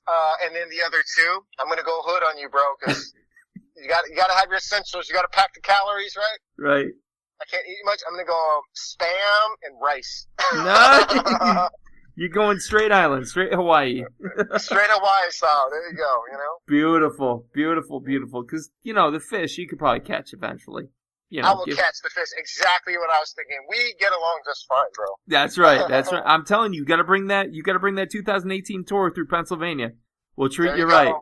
And then the other 2, I'm gonna go hood on you, bro, because you gotta have your essentials. You gotta pack the calories, right? Right. I can't eat much. I'm gonna go Spam and rice. Nice. You're going straight island, straight Hawaii. Straight Hawaii style. There you go, Beautiful. Because, the fish you could probably catch eventually. I will catch the fish. Exactly what I was thinking. We get along just fine, bro. That's right. I'm telling you, you gotta bring that 2018 tour through Pennsylvania. We'll treat you right.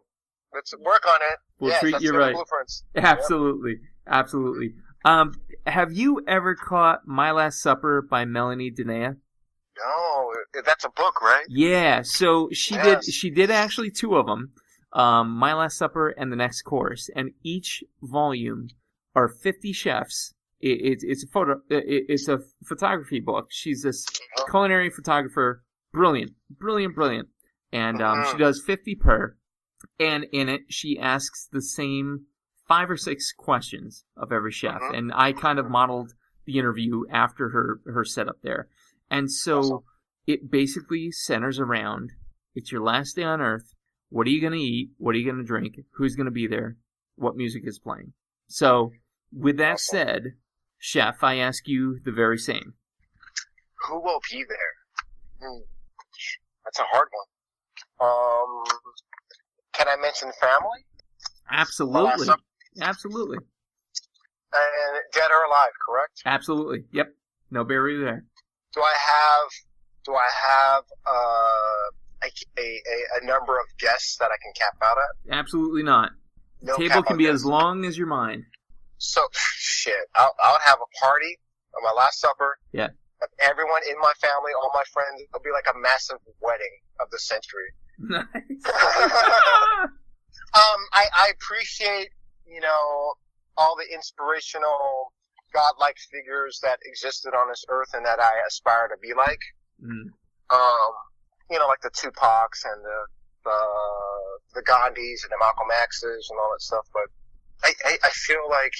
Let's work on it. We'll treat you right. Blueprints. Absolutely. Have you ever caught My Last Supper by Melanie Denea? No, that's a book, right? Yeah, so Yes. she did actually two of them, My Last Supper and The Next Course, and each volume are 50 chefs. It's a photography book. She's this culinary photographer, brilliant, and she does 50 per, and in it she asks the same 5 or 6 questions of every chef, and I kind of modeled the interview after her setup there. And so it basically centers around, it's your last day on Earth. What are you going to eat? What are you going to drink? Who's going to be there? What music is playing? So, with that said, Chef, I ask you the very same. Who will be there? That's a hard one. Can I mention family? Absolutely. Absolutely. And dead or alive, correct? Absolutely. Yep. No barrier there. Do I have a number of guests that I can cap out at? Absolutely not. The No table cap can on be guests. as long as your mind. So, shit. I'll have a party on my last supper. Yeah. Of everyone in my family, all my friends. It'll be like a massive wedding of the century. Nice. I appreciate, all the inspirational, godlike figures that existed on this earth and that I aspire to be like. Like the Tupacs and the Gandhis and the Malcolm X's and all that stuff. But I feel like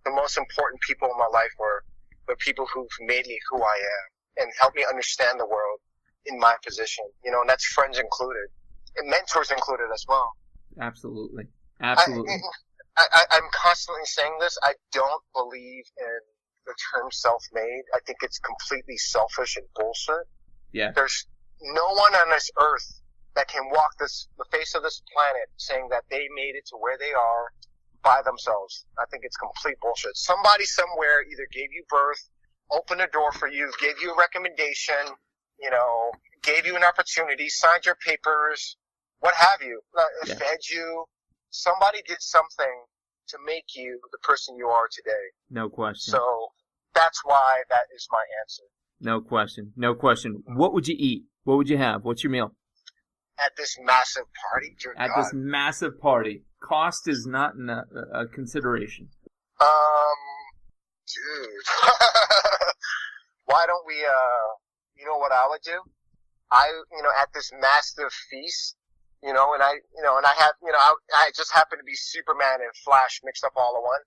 the most important people in my life were the people who've made me who I am and helped me understand the world in my position, and that's friends included and mentors included as well. Absolutely. I'm constantly saying this. I don't believe in the term self-made. I think it's completely selfish and bullshit. Yeah. There's no one on this earth that can walk the face of this planet saying that they made it to where they are by themselves. I think it's complete bullshit. Somebody somewhere either gave you birth, opened a door for you, gave you a recommendation, gave you an opportunity, signed your papers, what have you, fed you. Somebody did something to make you the person you are today. No question. So that's why that is my answer. No question. What would you eat? What would you have? What's your meal? At this massive party, dear God. This massive party. Cost is not a consideration. Dude. Why don't we, you know what I would do? At this massive feast, and I have, I just happen to be Superman and Flash mixed up all in one.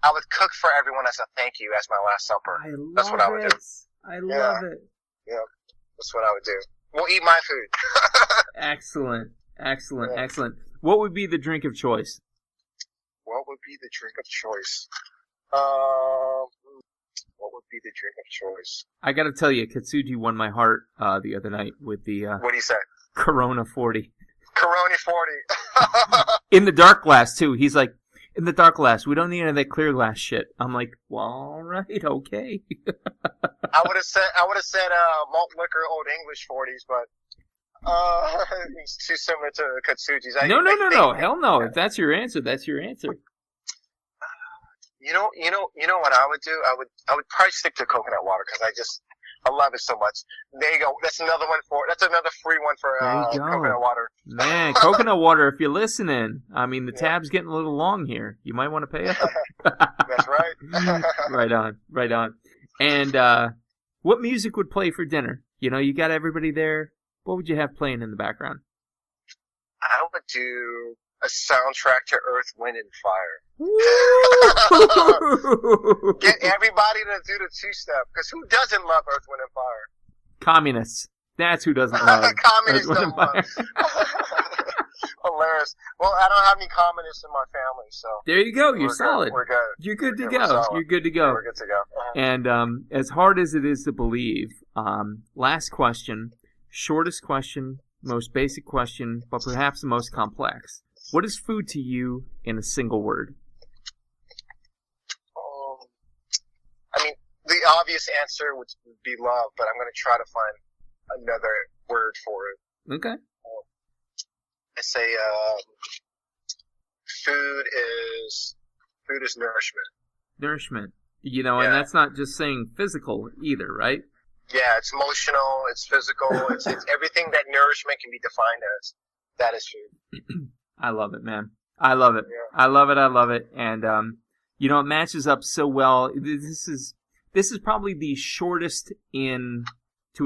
I would cook for everyone as a thank you as my last supper. That's what I would do. I love it. Yeah, that's what I would do. We'll eat my food. Excellent. What would be the drink of choice? What would be the drink of choice? What would be the drink of choice? I gotta tell you, Katsuji won my heart the other night with the What do you say? Corona 40. Corona 40. In the dark glass, too. He's like, in the dark glass, we don't need any of that clear glass shit. I'm like, well, all right, okay. I would have said malt liquor Old English 40s, but it's too similar to Katsuji's. No. Hell no. If that's your answer, that's your answer. You know what I would do? I would probably stick to coconut water because I love it so much. There you go. That's another free one for coconut water. Man, coconut water, if you're listening, I mean, the tab's getting a little long here. You might want to pay up. That's right. Right on. And what music would play for dinner? You got everybody there. What would you have playing in the background? I would do a soundtrack to Earth, Wind, and Fire. Get everybody to do the two-step, because who doesn't love Earth, Wind, and Fire? Communists. That's who doesn't love Communists Earth, Wind, don't and love. Fire. Hilarious. Well, I don't have any communists in my family, so there you go. You're solid. We're good. You're good to We're go. solid. You're good to go. Yeah, we're good to go. And as hard as it is to believe, last question, shortest question, most basic question, but perhaps the most complex. What is food to you in a single word? The obvious answer would be love, but I'm going to try to find another word for it. Okay. I say food is nourishment. Nourishment. And that's not just saying physical either, right? Yeah, it's emotional, it's physical, it's everything that nourishment can be defined as. That is food. I love it, man. I love it. Yeah. I love it. And, it matches up so well. This is probably the shortest to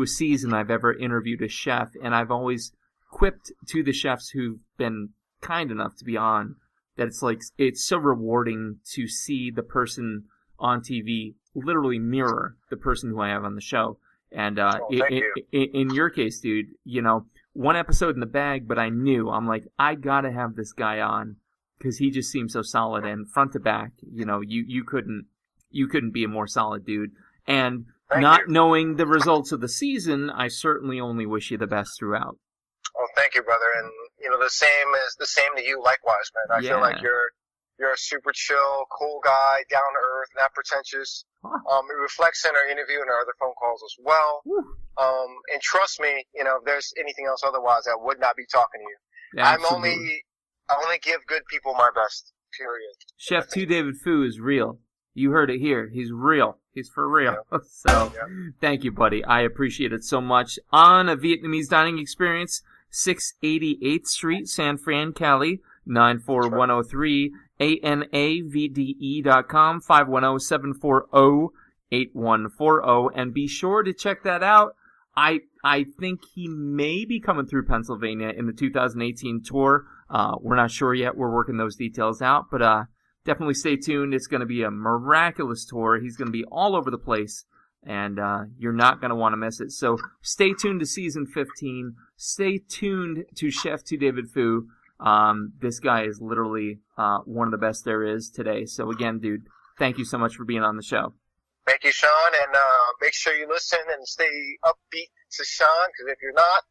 a season I've ever interviewed a chef, and I've always quipped to the chefs who've been kind enough to be on that it's so rewarding to see the person on TV literally mirror the person who I have on the show. And in your case, dude, one episode in the bag, but I'm like, I gotta have this guy on because he just seems so solid, and front to back, you couldn't be a more solid dude. And knowing the results of the season, I certainly only wish you the best throughout. Oh, thank you, brother. And the same to you, likewise, man. I feel like you're a super chill, cool guy, down to earth, not pretentious. Huh. It reflects in our interview and our other phone calls as well. And trust me, if there's anything else otherwise, I would not be talking to you. Absolutely. I only give good people my best. Period. Chef 2 David Fu is real. You heard it here. He's real. He's for real. Yeah. So, Thank you, buddy. I appreciate it so much. On a Vietnamese dining experience, 688th Street, San Fran, Cali, 94103, ANAVDE.com, 510-740-8140. And be sure to check that out. I think he may be coming through Pennsylvania in the 2018 tour. We're not sure yet. We're working those details out, but definitely stay tuned. It's going to be a miraculous tour. He's going to be all over the place, and you're not going to want to miss it. So stay tuned to season 15. Stay tuned to Chef 2 David Fu. This guy is literally one of the best there is today. So again, dude, thank you so much for being on the show. Thank you, Sean, and make sure you listen and stay upbeat to Sean, because if you're not,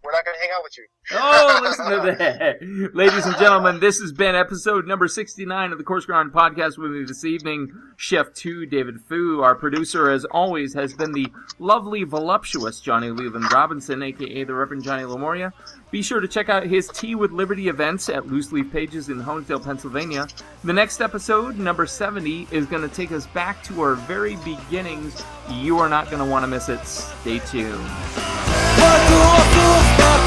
we're not going to hang out with you. Oh, listen to that. Ladies and gentlemen, this has been episode number 69 of the Coarse Grind Podcast. With me this evening, Chef 2 David Fu. Our producer, as always, has been the lovely, voluptuous Johnny Leland Robinson, a.k.a. the Reverend Johnny Lamoria. Be sure to check out his Tea with Liberty events at Loose Leaf Pages in Honesdale, Pennsylvania. The next episode, number 70, is going to take us back to our very beginnings. You are not going to want to miss it. Stay tuned. What do I do about